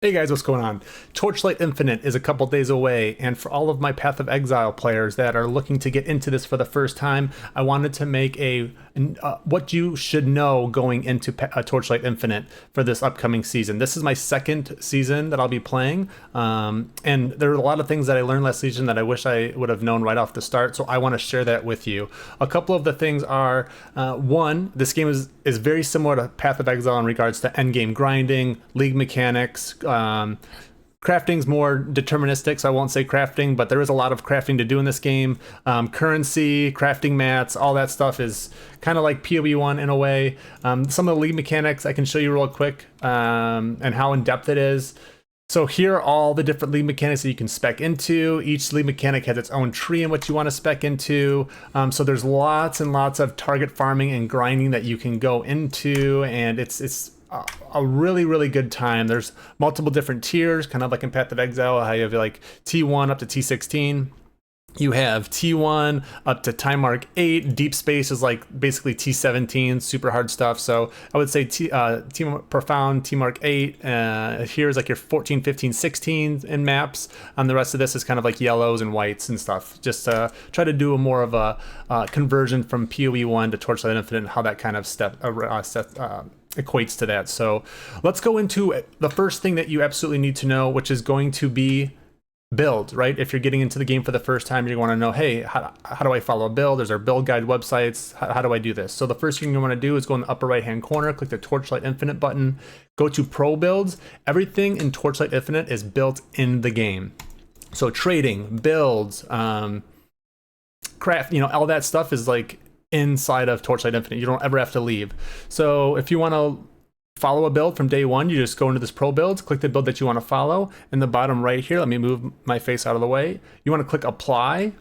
Hey guys, what's going on? Torchlight Infinite is a couple days away, and for all of my Path of Exile players that are looking to get into this for the first time, I wanted to make what you should know going into Torchlight Infinite for this upcoming season. This is my second season that I'll be playing, and there are a lot of things that I learned last season that I wish I would have known right off the start, so I want to share that with you. A couple of the things are, one, this game is very similar to Path of Exile in regards to endgame grinding, league mechanics. Crafting's more deterministic, so I won't say crafting, but there is a lot of crafting to do in this game. Currency, crafting mats, all that stuff is kind of like PoE 1 in a way. Some of the league mechanics I can show you real quick, and how in-depth it is. So here are all the different league mechanics that you can spec into. Each league mechanic has its own tree in which you want to spec into. So there's lots and lots of target farming and grinding that you can go into, and it's a really, really good time. There's multiple different tiers, kind of like in Path of Exile, how you have like T1 up to T16. You have T1 up to time mark 8. Deep space is like basically T17, super hard stuff. So I would say T profound, T mark 8. Here is like your 14, 15, 16 in maps. And the rest of this is kind of like yellows and whites and stuff. Just try to do a more of a conversion from PoE 1 to Torchlight Infinite and how that kind of equates to that. So let's go into the first thing that you absolutely need to know, which is going to be build, right? If you're getting into the game for the first time, you want to know, hey, how do I follow a build? There's our build guide websites. How do I do this? So the first thing you want to do is go in the upper right hand corner, click the Torchlight Infinite button, go to Pro Builds. Everything in Torchlight Infinite is built in the game. So trading, builds, craft, all that stuff is like inside of Torchlight Infinite. You don't ever have to leave. So if you want to follow a build from day one, you just go into this Pro Builds, click the build that you want to follow. In the bottom right here, let me move my face out of the way. You want to click Apply.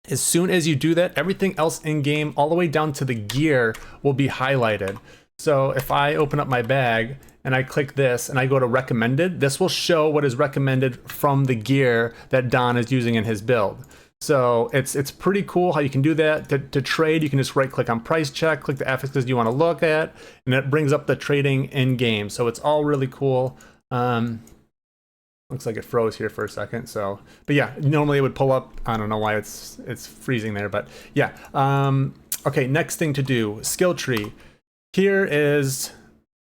As soon as you do that, everything else in game, all the way down to the gear, will be highlighted. So if I open up my bag and I click this and I go to recommended, this will show what is recommended from the gear that Don is using in his build. So it's pretty cool how you can do that. To trade, you can just right click on price check, click the affixes you want to look at, and it brings up the trading in game. So it's all really cool. Looks like it froze here for a second. So, but yeah, normally it would pull up. I don't know why it's freezing there, but yeah. Okay, next thing to do, skill tree. Here is,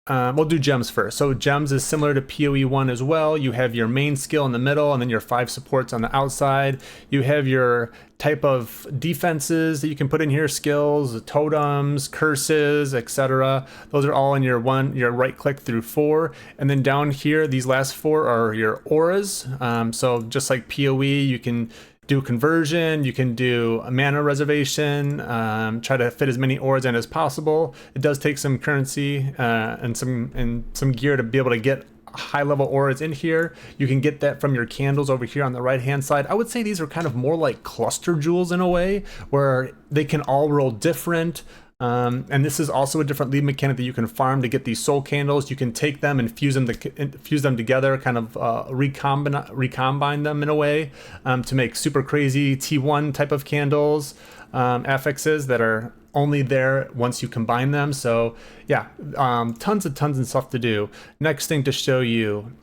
we'll do gems first. So gems is similar to PoE 1 as well. You have your main skill in the middle and then your 5 supports on the outside. You have your type of defenses that you can put in here, skills, totems, curses, etc. Those are all in your right click through 4. And then down here, these last 4 are your auras. So just like PoE, you can do conversion, you can do a mana reservation, try to fit as many auras in as possible. It does take some currency and some gear to be able to get high level auras in here. You can get that from your candles over here on the right hand side. I would say these are kind of more like cluster jewels in a way, where they can all roll different. And this is also a different lead mechanic that you can farm to get these soul candles. You can take them and fuse them together, kind of recombine them in a way to make super crazy T1 type of candles, affixes that are only there once you combine them. So yeah, tons of stuff to do. Next thing to show you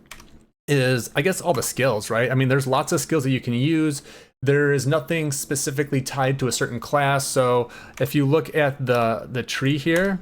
is, I guess, all the skills, right? I mean, there's lots of skills that you can use. There is nothing specifically tied to a certain class. So if you look at the tree here,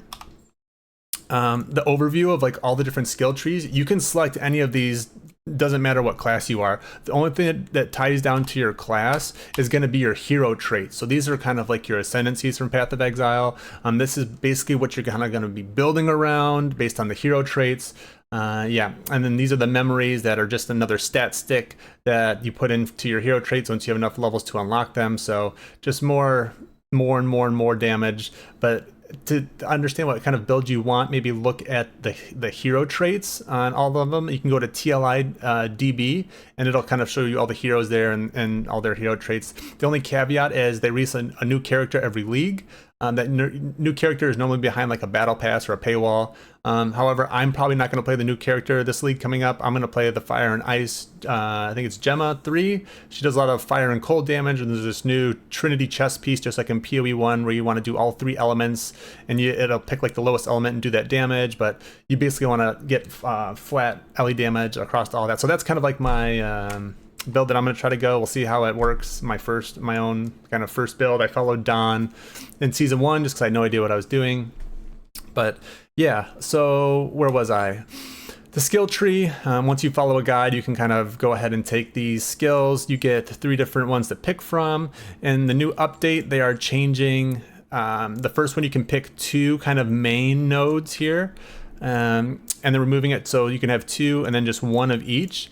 the overview of like all the different skill trees, you can select any of these. Doesn't matter what class you are. The only thing that ties down to your class is going to be your hero traits. So these are kind of like your ascendancies from Path of Exile. This is basically what you're kind of going to be building around based on the hero traits. Yeah, and then these are the memories that are just another stat stick that you put into your hero traits once you have enough levels to unlock them. So just more damage. But to understand what kind of build you want, maybe look at the hero traits on all of them. You can go to TLI DB and it'll kind of show you all the heroes there and all their hero traits. The only caveat is they release a new character every league. That new character is normally behind like a battle pass or a paywall. However, I'm probably not going to play the new character this league coming up. I'm going to play the Fire and Ice. I think it's Gemma 3. She does a lot of fire and cold damage, and there's this new Trinity chess piece, just like in PoE 1, where you want to do all 3 elements, and it'll pick like the lowest element and do that damage. But you basically want to get flat LE damage across all that. So that's kind of like my build that I'm going to try to go. We'll see how it works. My own kind of first build. I followed Don in season 1 just because I had no idea what I was doing. But yeah, so where was I? The skill tree, once you follow a guide, you can kind of go ahead and take these skills. You get 3 different ones to pick from. In the new update, they are changing. The first one, you can pick 2 kind of main nodes here. And they're removing it so you can have 2 and then just 1 of each.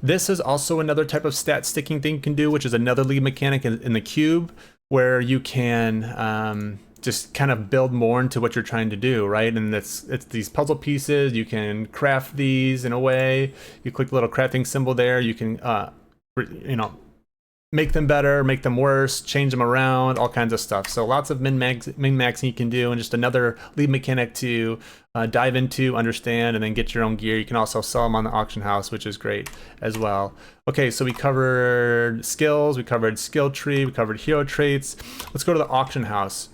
This is also another type of stat sticking thing you can do, which is another lead mechanic in the cube, where you can just kind of build more into what you're trying to do, right? And it's these puzzle pieces. You can craft these in a way. You click the little crafting symbol there. You can, make them better, make them worse, change them around, all kinds of stuff. So lots of min-maxing you can do, and just another lead mechanic to dive into, understand, and then get your own gear. You can also sell them on the auction house, which is great as well. Okay, so we covered skills, we covered skill tree, we covered hero traits. Let's go to the auction house.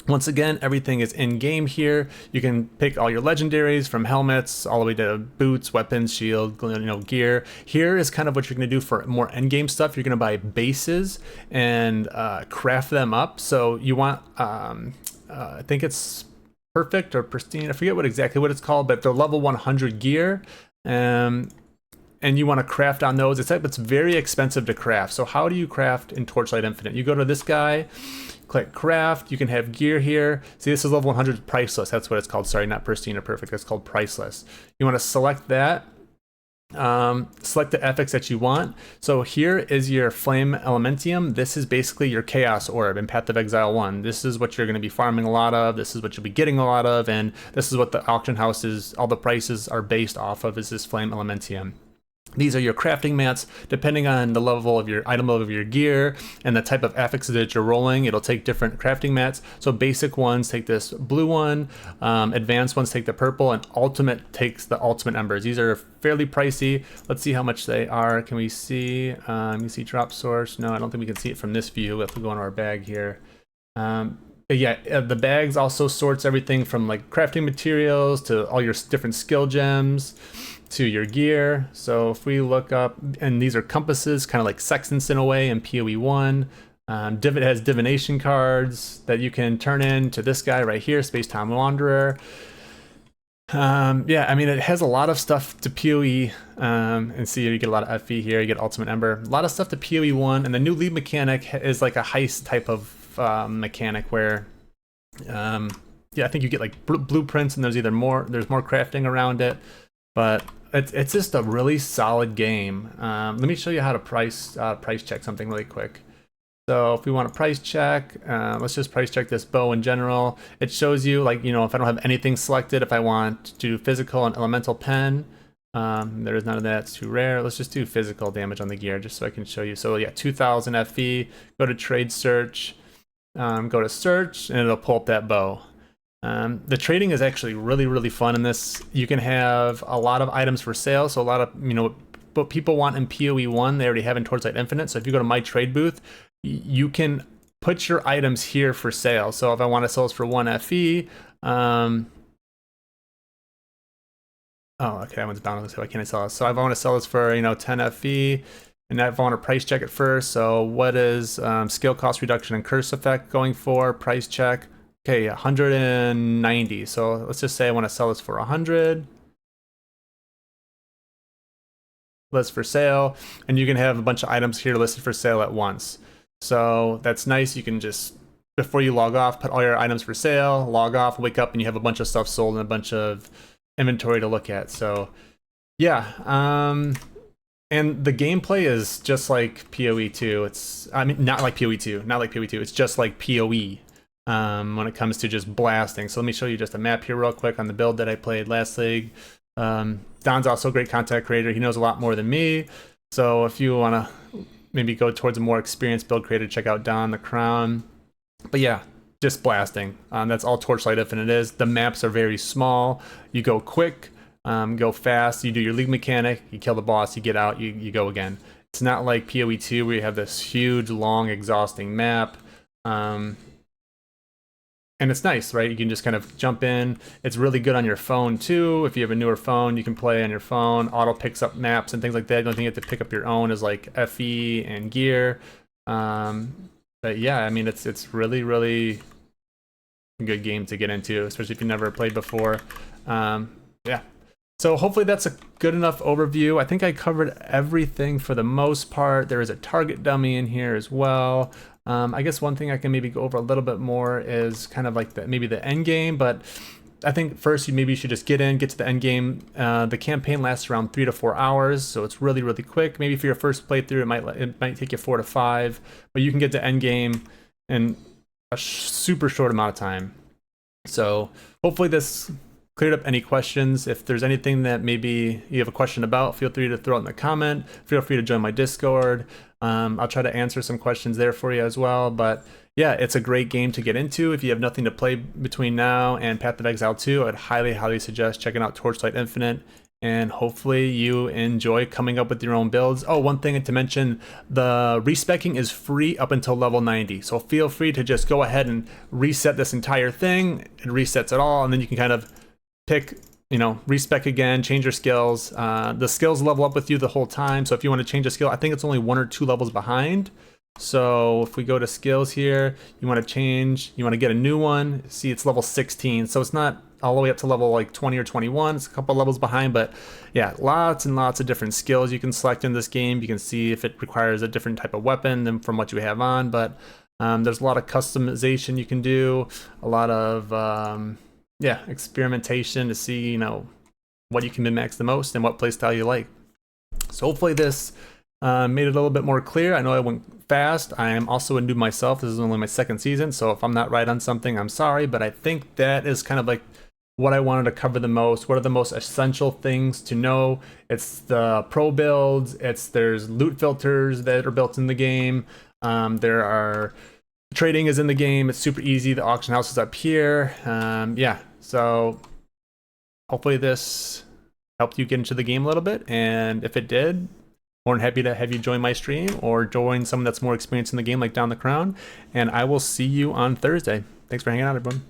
Once again, everything is in game here. You can pick all your legendaries from helmets all the way to boots, weapons, shield, gear. Here is kind of what you're going to do for more end game stuff. You're going to buy bases and craft them up. So you want, I think it's perfect or pristine. I forget exactly what it's called, but they're level 100 gear. And you want to craft on those. It's very expensive to craft. So how do you craft in Torchlight Infinite? You go to this guy, click craft. You can have gear here. See, this is level 100 priceless. That's what it's called. Sorry, not pristine or perfect. That's called priceless. You want to select that. Select the FX that you want. So here is your Flame Elementium. This is basically your Chaos Orb in Path of Exile 1. This is what you're going to be farming a lot of. This is what you'll be getting a lot of. And this is what the auction house is, all the prices are based off of, is this Flame Elementium. These are your crafting mats. Depending on the level of your item level of your gear and the type of affixes that you're rolling, it'll take different crafting mats. So basic ones take this blue one, advanced ones take the purple, and ultimate takes the ultimate embers. These are fairly pricey. Let's see how much they are. Can we see? You see drop source? No, I don't think we can see it from this view. We have to go into our bag here. Yeah, the bags also sorts everything from like crafting materials to all your different skill gems to your gear. So if we look up, and these are compasses, kind of like sextants in a way in PoE 1. It has divination cards that you can turn into this guy right here, Space Time Wanderer. Yeah, I mean, it has a lot of stuff to PoE, and see, you get a lot of FE here, you get Ultimate Ember, a lot of stuff to PoE 1, and the new lead mechanic is like a heist type of mechanic where, yeah, I think you get like blueprints, and there's more crafting around it, but it's just a really solid game. Let me show you how to price check something really quick. So if we want to price check, let's just price check this bow in general. It shows you, like, if I don't have anything selected, if I want to do physical and elemental pen, there is none of that, it's too rare. Let's just do physical damage on the gear just so I can show you. So yeah, 2000 FE, go to trade search, go to search, and it'll pull up that bow. The trading is actually really, really fun in this. You can have a lot of items for sale. So a lot of, what people want in PoE 1, they already have in Torchlight Infinite. So if you go to my trade booth, you can put your items here for sale. So if I want to sell this for 1 FE, oh, okay, I went down. So why can't I sell this? So if I want to sell this for, 10 FE, and if I want to price check it first, so what is skill cost reduction and curse effect going for? Price check. Okay, 190. So let's just say I want to sell this for 100. List for sale, and you can have a bunch of items here listed for sale at once. So that's nice. You can just, before you log off, put all your items for sale, log off, wake up, and you have a bunch of stuff sold and a bunch of inventory to look at. So yeah, and the gameplay is just like PoE 2. Not like PoE 2, it's just like PoE. When it comes to just blasting. So let me show you just a map here real quick on the build that I played last league. Don's also a great content creator. He knows a lot more than me. So if you want to maybe go towards a more experienced build creator, check out Don the Crown. But yeah, just blasting. That's all Torchlight Infinite is. The maps are very small. You go quick, go fast. You do your league mechanic. You kill the boss. You get out. You go again. It's not like PoE 2 where you have this huge, long, exhausting map. And it's nice, right? You can just kind of jump in. It's really good on your phone too. If you have a newer phone, you can play on your phone. Auto picks up maps and things like that. The only thing you have to pick up your own is like FE and gear. But yeah, I mean, it's really, really a good game to get into, especially if you've never played before. Yeah. So hopefully that's a good enough overview. I think I covered everything for the most part. There is a target dummy in here as well. I guess one thing I can maybe go over a little bit more is kind of like maybe the end game, but I think first you should just get to the end game. The campaign lasts around 3 to 4 hours, so it's really, really quick. Maybe for your first playthrough, it might take you 4 to 5, but you can get to end game in a super short amount of time. So hopefully this cleared up any questions. If there's anything that maybe you have a question about, feel free to throw it in the comment. Feel free to join my Discord. I'll try to answer some questions there for you as well. But yeah, it's a great game to get into. If you have nothing to play between now and Path of Exile 2, I'd highly, highly suggest checking out Torchlight Infinite. And hopefully you enjoy coming up with your own builds. Oh, one thing to mention, the respeccing is free up until level 90. So feel free to just go ahead and reset this entire thing. It resets it all, and then you can kind of pick, respec again, change your skills. The skills level up with you the whole time. So if you want to change a skill, I think it's only 1 or 2 levels behind. So if we go to skills here, you want to get a new one. See, it's level 16. So it's not all the way up to level like 20 or 21. It's a couple levels behind, but yeah, lots and lots of different skills you can select in this game. You can see if it requires a different type of weapon than from what you have on, but there's a lot of customization you can do, a lot of experimentation to see, what you can min-max the most and what playstyle you like. So hopefully this made it a little bit more clear. I know I went fast. I am also a noob myself. This is only my 2nd season, so if I'm not right on something, I'm sorry, but I think that is kind of like what I wanted to cover the most. What are the most essential things to know? It's the pro builds. There's loot filters that are built in the game. There are trading is in the game. It's super easy. The auction house is up here. So hopefully this helped you get into the game a little bit, and if it did, more than happy to have you join my stream or join someone that's more experienced in the game like Down the Crown, and I will see you on Thursday. Thanks for hanging out, everyone.